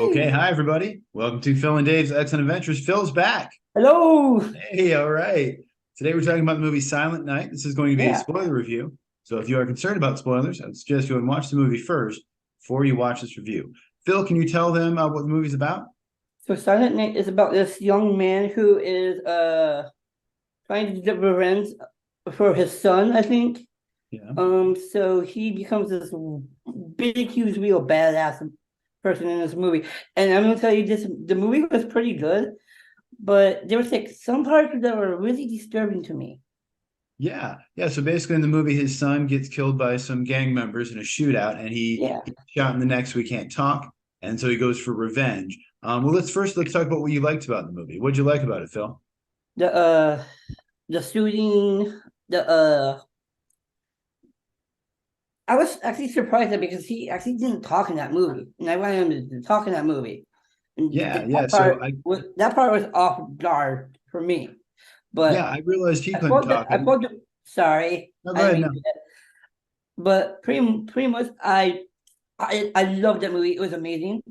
Okay, hi everybody. Welcome to Phil and Dave's Excellent Adventures. Phil's back. Hello. Hey, all right. Today we're talking about the movie Silent Night. This is going to be a Yeah. spoiler review. So if you are concerned about spoilers, I would suggest you watch the movie first before you watch this review. Phil, can you tell them what the movie's about? So Silent Night is about this young man who is trying to get revenge for his son, I think. Yeah. So he becomes this big, huge, real badass person in this movie. And I'm gonna tell you this, the movie was pretty good, but there was like some parts that were really disturbing to me. Yeah. Yeah. So basically in the movie, his son gets killed by some gang members in a shootout and Yeah. he gets shot in the neck so he can't talk. And so he goes for revenge. Well, let's talk about what you liked about the movie. What'd you like about it, Phil? The uh the shooting, the I was actually surprised that because he actually didn't talk in that movie, and I wanted him to talk in that movie. And Yeah, yeah. So I that part was off guard for me. yeah, But I realized he I couldn't thought that talk. I thought that, sorry, No, go I didn't ahead. mean No. to do that. But pretty much I loved that movie. It was amazing.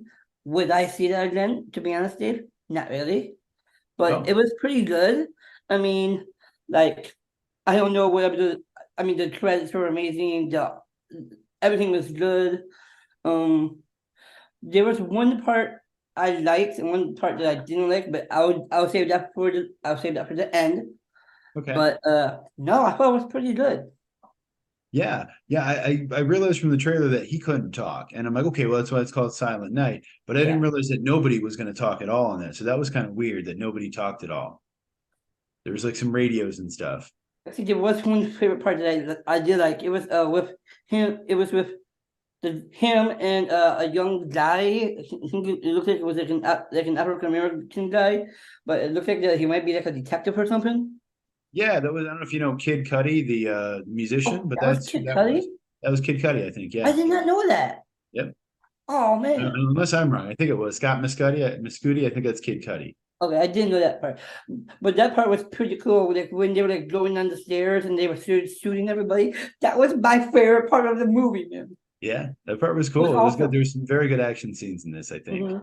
Would I see that again? To be honest, Dave, not really. But Oh, it was pretty good. I mean, like I don't know what I would do. I mean, the credits were amazing. The everything was good. Um, there was one part I liked and one part that I didn't like, but I'll save that for the end. okay. But no, I thought it was pretty good. Yeah, yeah. I realized from the trailer that he couldn't talk, and I'm like, okay, well, that's why it's called Silent Night. But I didn't Yeah. realize that nobody was going to talk at all in that. So that was kind of weird that nobody talked at all. There was like some radios and stuff. Actually, there was one favorite part that I did like. It was with him. It was with him and a young guy. It looked like it was like an African American guy, but it looked like that he might be like a detective or something. Yeah, that was. I don't know if you know Kid Cudi, the musician, Oh, but that was that's who Kid that Cudi. was. That was Kid Cudi, I think. I Yeah. did not know that. Yep. Oh man. Unless I'm wrong, I think it was Scott Mescudi. Mescudi, I think that's Kid Cudi. Okay, I didn't know that part, but that part was pretty cool. Like when they were like going down the stairs and they were shooting everybody. That was my favorite part of the movie, man. Yeah, that part was It was cool. It was good. There awesome. was some very good action scenes in this, I think.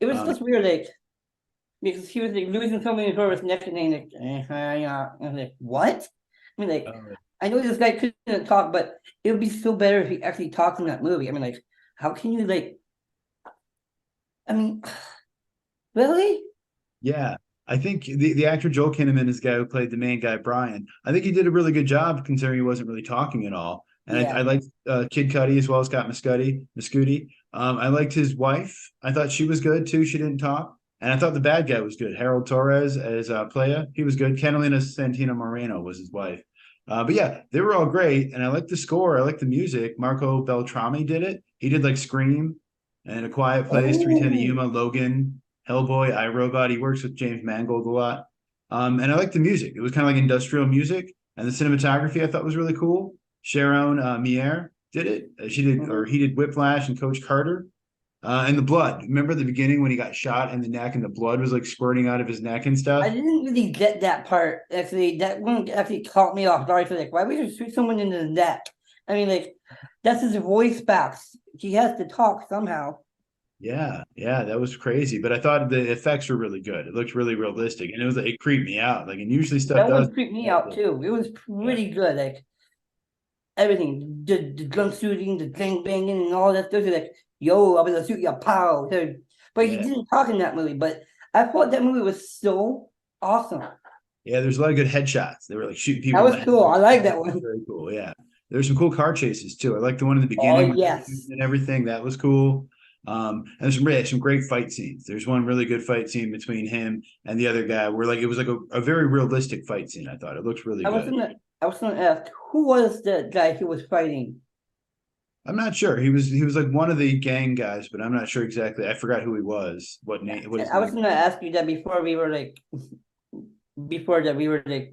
It was Um, just weird, like because he was like losing something for his neck and then like, yeah. I was like, what? I mean, like, uh, I know this guy couldn't talk, but it would be so better if he actually talked in that movie. I mean, like, how can you like? I mean, really? Yeah, I think the actor Joel Kinnaman is the guy who played the main guy, Brian. I think he did a really good job considering he wasn't really talking at all. And I Yeah. liked Kid Cudi as well as Scott Mescudi. I liked his wife. I thought she was good too. She didn't talk. And I thought the bad guy was good. Harold Torres as Playa. He was good. Catalina Santino Moreno was his wife. But yeah, they were all great. And I liked the score. I liked the music. Marco Beltrami did it. He did like Scream and A Quiet Place, 310 to Oh, Yuma, Logan. Hellboy, iRobot. He works with James Mangold a lot. And I like the music. It was kind of like industrial music. And the cinematography I thought was really cool. Sharon Mier did it. She did, or mhm. he did Whiplash and Coach Carter. And the blood. Remember the beginning when he got shot in the neck and the blood was like squirting out of his neck and I stuff? didn't really get that part. Actually, that one actually caught me off guard. So like, why would you shoot someone in the neck? I mean, like, that's his voice box. He has to talk somehow. Yeah, yeah, that was crazy. But I thought the effects were really good. It looked really realistic, and it creeped me out. Like, and usually stuff That does. one freaked me out too. It was Yeah, pretty good. Like everything, the gun shooting, the gang banging, and all that stuff. You're like, yo, I'm gonna shoot your pow. But he yeah, didn't talk in that movie. But I thought that movie was so awesome. yeah. There's a lot of good headshots. They were like shooting That people in was the head. cool. I like That that was one. very cool. Yeah, there's some cool car chases too. I like the one in the Oh beginning with the shooting yes. and everything. That was cool. And there's some great fight scenes. There's one really good fight scene between him and the other guy where like it was like a very realistic fight scene. I thought it looked really I was good. gonna I was gonna ask who was the guy he was fighting? I'm not sure. He was like one of the gang guys, but I'm not sure exactly. I forgot who he was. What And his I was name gonna was. ask you that before that we were like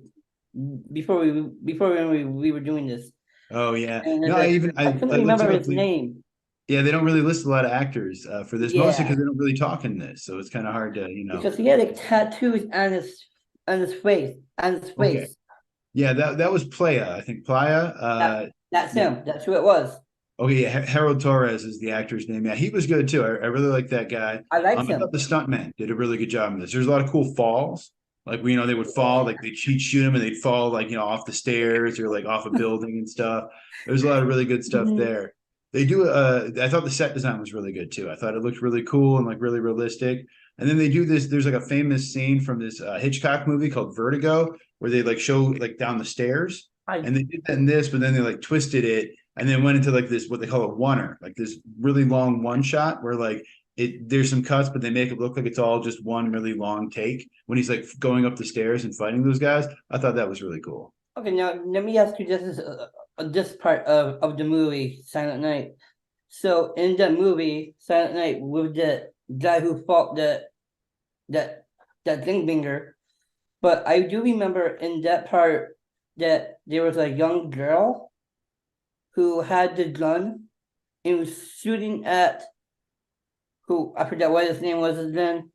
before we were doing this. Oh yeah. And No, it's like I I couldn't looked it remember up. his name. Yeah, they don't really list a lot of actors for this, mostly because Yeah. they don't really talk in this, so it's kind of hard to, Because he had like tattoos on his face, on his Okay. face. Yeah, that was Playa. I think Playa. That that's Yeah, him. That's who it was. Okay, yeah, Harold Torres is the actor's name. Yeah, he was good too. I really like that guy. I liked I thought him. the stuntman did a really good job in this. There's a lot of cool falls. Like, they would fall, like they'd shoot them and they'd fall like, off the stairs or like off a building and stuff. There's a lot of really good stuff Mhm. there. They do I thought the set design was really good too. I thought it looked really cool and like really realistic. And then they do this, there's like a famous scene from this Hitchcock movie called Vertigo where they like show like down the stairs. I And they did that in this, but then they like twisted it and then went into like this what they call a oneer, like this really long one shot where like there's some cuts, but they make it look like it's all just one really long take when he's like going up the stairs and fighting those guys. I thought that was really cool. Okay, now let me ask you this part of the movie Silent Night. So in the movie Silent Night, with the guy who fought that that Dingbinger, but I do remember in that part that there was a young girl who had the gun and was shooting at who I forget what his name was then.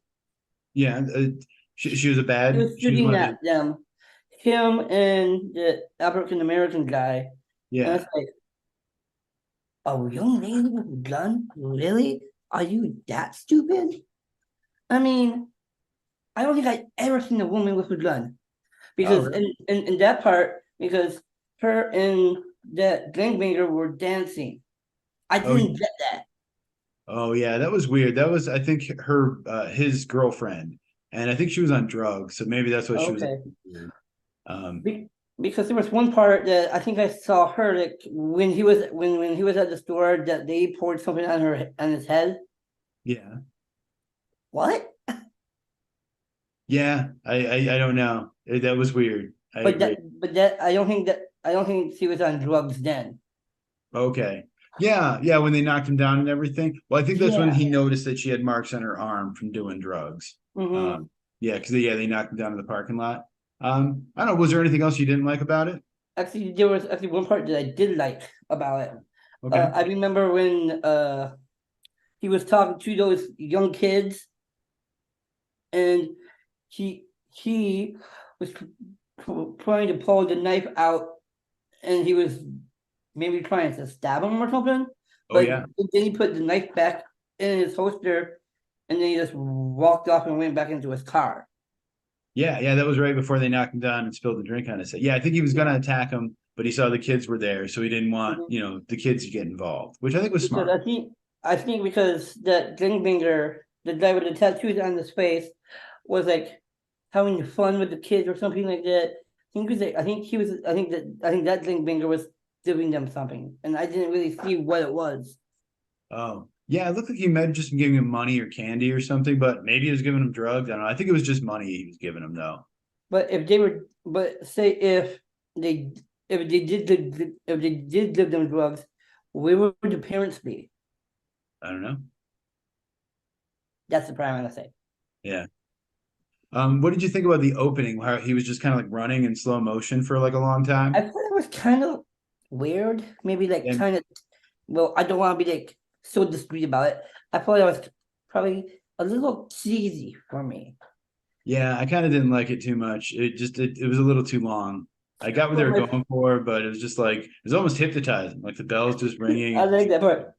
Yeah, she was a He bad. was She was shooting one of the. at them, him and the African American guy, and Yeah. it's like, a young lady with a gun? Really? Are you that stupid? I mean, I don't think I've ever seen a woman with a gun. Oh, Because really? in that part, because her and that gangbanger were dancing. I Oh, didn't get that. oh, yeah. That was weird. That was, I think, his girlfriend, and I think she was on drugs, so maybe that's why she was Okay. acting weird. Um, Be- because there was one part that I think I saw her like when he was at the store that they poured something on his head. yeah, What? yeah. I don't know. That was weird. I agree. But that I don't think she was on drugs then. Okay. Yeah, yeah, when they knocked him down and everything. Well, I think that's when Yeah. he noticed that she had marks on her arm from doing drugs. Mm-hmm. Yeah, because they knocked him down in the parking lot. I don't know, was there anything else you didn't like about it? Actually, there was actually one part that I did like about it. Okay. I remember when he was talking to those young kids, and he was trying to pull the knife out, and he was maybe trying to stab him or something. Oh But yeah. then he put the knife back in his holster, and then he just walked off and went back into his car. Yeah, yeah, that was right before they knocked him down and spilled the drink on his head. Yeah, I think he was gonna Yeah. attack him, but he saw the kids were there, so he didn't want, Mhm. the kids to get involved, which I think was Because smart. I think because that Gangbanger, the guy with the tattoos on his face, was like having fun with the kids or something like that. I think that Gangbanger was doing them something, and I didn't really see what it was. Oh, yeah, it looked like he might have just been giving him money or candy or something, but maybe he was giving him drugs. I don't know. I think it was just money he was giving him though. But say they if they did give them drugs, where would the parents be? I don't know. That's the part I'm gonna say. Yeah. What did you think about the opening? How he was just kind of like running in slow motion for like a long I time? thought it was kind of weird, maybe like And kind of. Well, I don't want to be like so discreet about it. I thought it was probably a little cheesy for me. yeah, I kind of didn't like it too much. It was a little too long. I got what they But were my, going for, but it was just like it was almost hypnotizing. Like the bells just ringing I and like that part.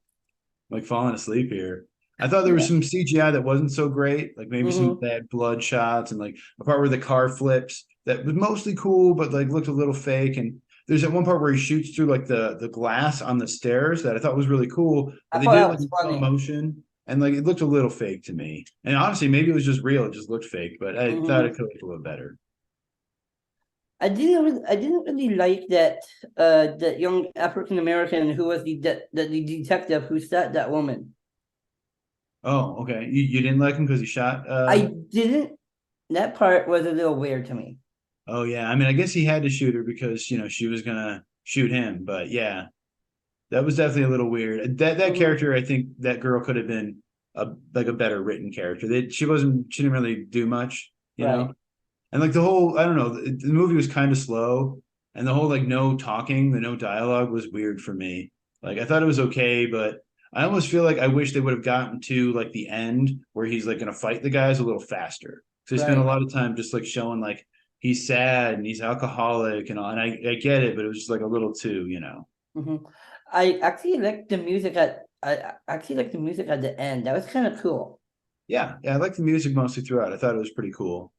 like falling asleep here. I thought there was Yeah. some CGI that wasn't so great, like maybe some Mm-hmm. bad blood shots and like a part where the car flips that was mostly cool, but like looked a little fake. And there's that one part where he shoots through like the glass on the stairs that I thought was really cool, I but they thought did it that like was in slow funny. motion and like it looked a little fake to me. And honestly, maybe it was just real, it just looked fake, but I thought it Mm-hmm. could look a little better. I didn't really like that young African American who was the detective who shot that woman. Oh, okay. You didn't like him because he shot I didn't. That part was a little weird to me. oh yeah. I mean, I guess he had to shoot her because she was gonna shoot him, but yeah. That was definitely a little weird. That Mm-hmm. character, I think that girl could have been a better written character. She didn't really do much, Right. And like the whole, I don't know, the movie was kind of slow, and the whole like no talking, the no dialogue was weird for me. Like I thought it was okay, but I almost feel like I wish they would have gotten to like the end where he's like gonna fight the guys a little faster. So they spent a Right. lot of time just like showing like he's sad and he's alcoholic and all, and I get it, but it was just like a little too. Mm-hmm. I actually like the music at I actually like the music at the end. That was kind of cool. Yeah, yeah, I like the music mostly throughout. I thought it was pretty cool.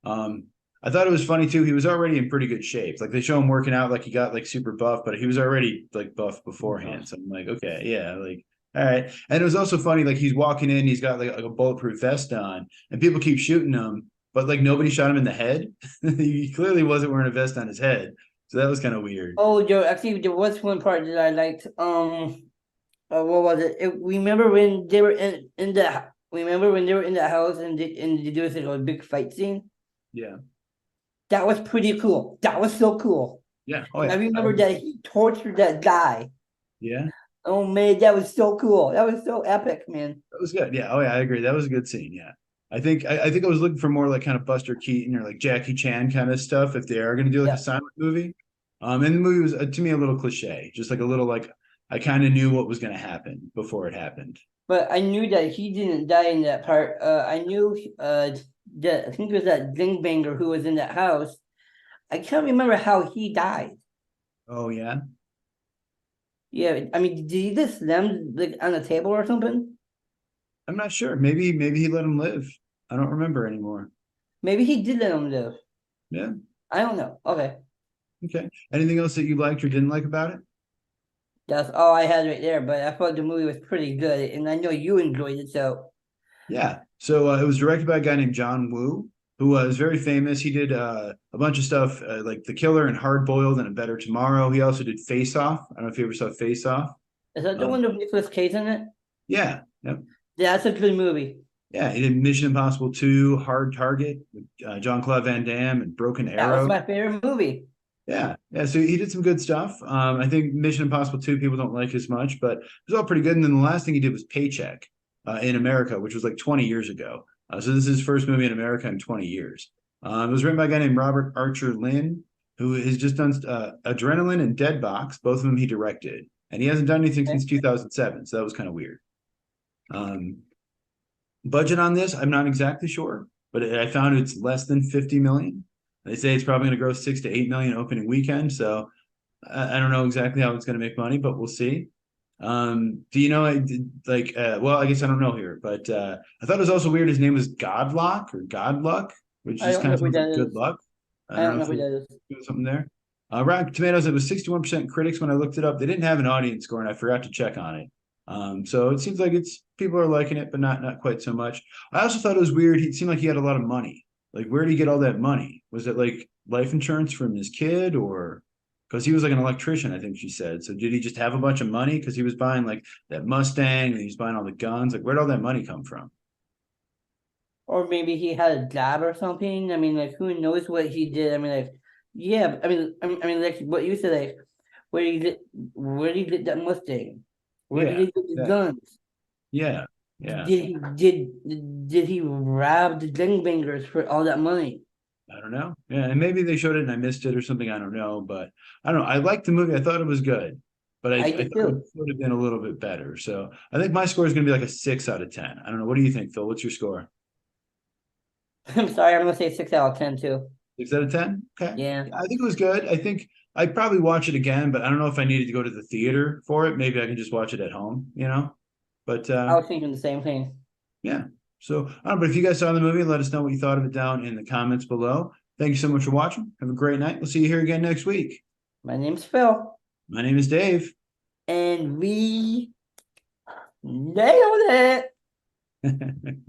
Um, I thought it was funny too. He was already in pretty good shape. Like they show him working out, like he got like super buff, but he was already like buff beforehand. So I'm like, okay, yeah, like all right. And it was also funny, like he's walking in, he's got like a bulletproof vest on, and people keep shooting him, but like nobody shot him in the head. He clearly wasn't wearing a vest on his head, so that was kind of weird. Oh, Joe, actually, there was one part that I liked. What was it? Remember when they were in the remember when they were in the house and there was like a big fight scene? Yeah, That was pretty cool. That was so cool. yeah, oh And I yeah, remember that he tortured that guy. yeah. Oh man, that was so cool. That was so epic, man. That was good. Yeah. Oh yeah, I agree. That was a good scene. Yeah. I think I was looking for more like kind of Buster Keaton or like Jackie Chan kind of stuff if they are going to do like a Yeah. silent movie. And the movie was to me a little cliche, just like a little like I kind of knew what was going to happen before it happened. But I knew that he didn't die in that part. I knew that I think it was that Dingbanger who was in that house. I can't remember how he died. Oh yeah. Yeah, I mean, did he just slam like on the table or something? I'm not sure. Maybe he let him live. I don't remember anymore. Maybe he did let him live. Yeah. I don't know. Okay, Okay. Anything else that you liked or didn't like about it? that's all I had right there. But I thought the movie was pretty good, and I know you enjoyed it. So Yeah. So it was directed by a guy named John Woo, who was very famous. He did a bunch of stuff like The Killer and Hard Boiled and A Better Tomorrow. He also did Face Off. I don't know if you ever saw Face Off. is that the Um, one with Nicolas Cage in it? yeah. Yep. Yeah, that's a good movie. Yeah. He did Mission Impossible 2, Hard Target with John Claude Van Damme and Broken That was Arrow. my favorite movie. Yeah. Yeah. So he did some good stuff. I think Mission Impossible 2 people don't like as much, but it was all pretty good. And then the last thing he did was Paycheck in America, which was like 20 years ago. So this is his first movie in America in 20 years. It was written by a guy named Robert Archer Lynn, who has just done Adrenaline and Dead Box. Both of them he directed. And he hasn't done anything Okay. since 2007. So that was kind of weird. Um, Budget on this, I'm not exactly sure, but I found it's less than 50 million. They say it's probably going to gross 6 to 8 million opening weekend. So I don't know exactly how it's going to make money, but we'll see. Do you know well, I guess I don't know here, but I thought it was also weird. His name was Godlock or Godluck, which I just don't kind know of who sounds that like good is. luck. I I don't don't know know if who there's that is. something there. Rotten Tomatoes, it was 61% critics when I looked it up. They didn't have an audience score, and I forgot to check on it. So it seems like it's people are liking it, but not quite so much. I also thought it was weird. He seemed like he had a lot of money. Like, where did he get all that money? Was it like life insurance from his kid, or because he was like an electrician, I think she said. So did he just have a bunch of money because he was buying like that Mustang and he's buying all the guns? Like, where'd all that money come from? Or maybe he had a job or something. I mean, like, who knows what he did? I mean, like, yeah. I mean, like what you said, like, where did he get that Mustang? Where did Yeah, he get the yeah, guns? yeah, yeah. Did he rob the gangbangers for all that money? I don't know. Yeah, and maybe they showed it and I missed it or something. I don't know, but I don't know. I liked the movie. I thought it was good, but I I thought did it too. could have been a little bit better. So I think my score is going to be like a 6 out of 10. I don't know. What do you think, Phil? What's your score? I'm sorry, I'm gonna say 6 out of 10 too. 6 out of 10? Okay. Yeah, Yeah, I think it was good. I think I'd probably watch it again, but I don't know if I needed to go to the theater for it. Maybe I can just watch it at home, you know? But I was thinking the same thing. yeah. So I don't know, but if you guys saw the movie, let us know what you thought of it down in the comments below. Thank you so much for watching. Have a great night. We'll see you here again next week. My name's Phil, My name is Dave. and we nailed it.